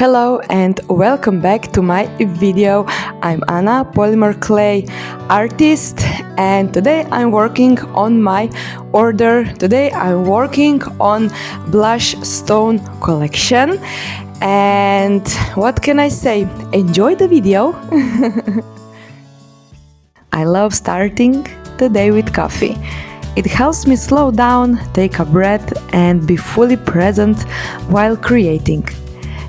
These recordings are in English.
Hello and welcome back to my video. I'm Anna, polymer clay artist, and today I'm working on my order. Today I'm working on blush stone collection, and what can I say? Enjoy the video. I love starting the day with coffee. It helps me slow down, take a breath, and be fully present while creating.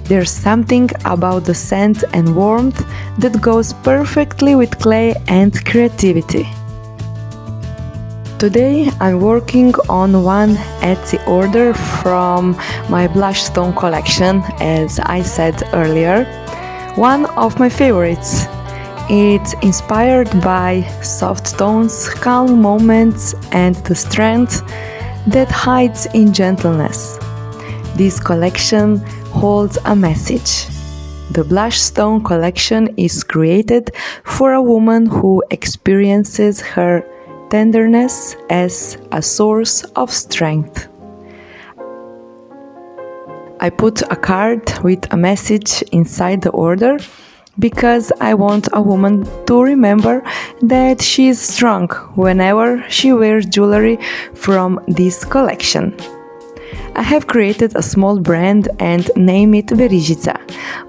There's something about the scent and warmth that goes perfectly with clay and creativity. Today I'm working on one Etsy order from my blush stone collection, as I said earlier. One of my favorites. It's inspired by soft tones, calm moments, and the strength that hides in gentleness. This collection holds a message. The blush stone collection is created for a woman who experiences her tenderness as a source of strength. I put a card with a message inside the order because I want a woman to remember that she is strong whenever she wears jewelry from this collection. I have created a small brand and name it Verizica,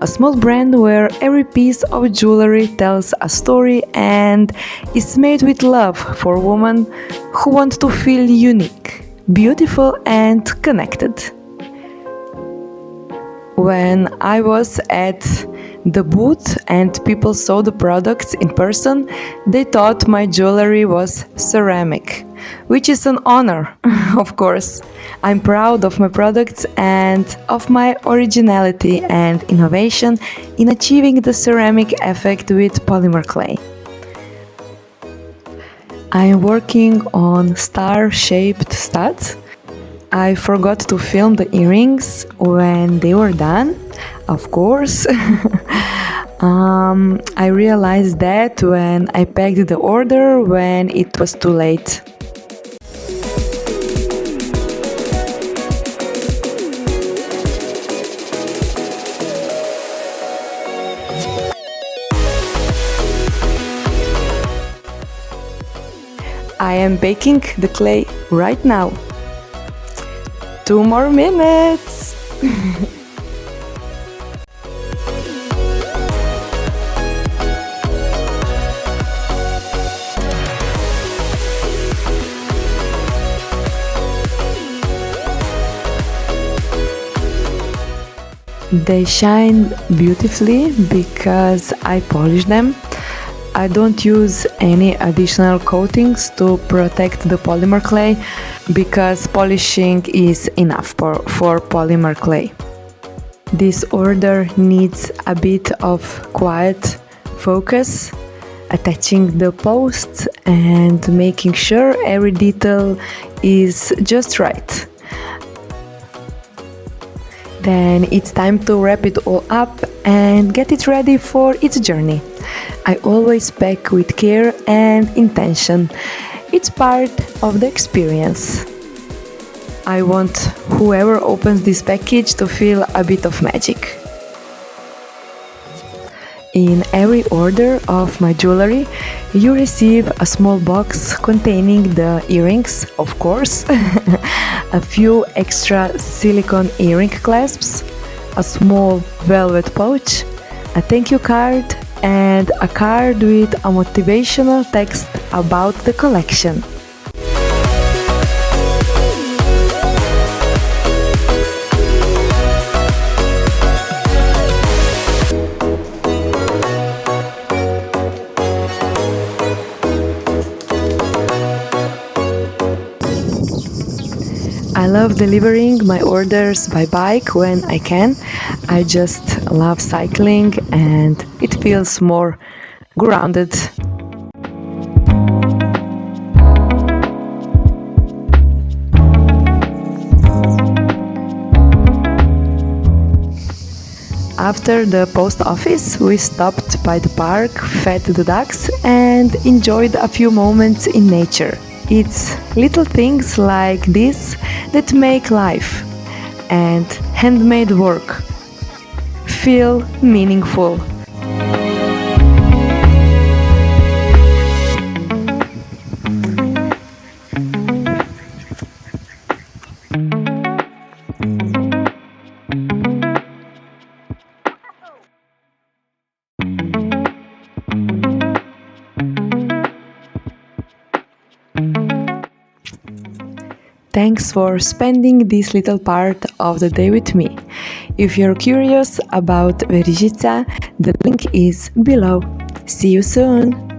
a small brand where every piece of jewelry tells a story and is made with love for women who want to feel unique, beautiful and connected. When I was at the booth and people saw the products in person, they thought my jewelry was ceramic, which is an honor, of course. I'm proud of my products and of my originality and innovation in achieving the ceramic effect with polymer clay. I am working on star-shaped studs. I forgot to film the earrings when they were done, of course. I realized that when I packed the order when it was too late. I am baking the clay right now. 2 more minutes! They shine beautifully because I polish them. I don't use any additional coatings to protect the polymer clay because polishing is enough for polymer clay. This order needs a bit of quiet focus, attaching the posts and making sure every detail is just right. Then it's time to wrap it all up and get it ready for its journey. I always pack with care and intention. It's part of the experience. I want whoever opens this package to feel a bit of magic. In every order of my jewelry, you receive a small box containing the earrings, of course, a few extra silicone earring clasps, a small velvet pouch, a thank you card, and a card with a motivational text about the collection. I love delivering my orders by bike when I can. I just love cycling and it feels more grounded. After the post office, we stopped by the park, fed the ducks and enjoyed a few moments in nature. It's little things like this that make life and handmade work feel meaningful. Thanks for spending this little part of the day with me. If you're curious about Verizica, the link is below. See you soon!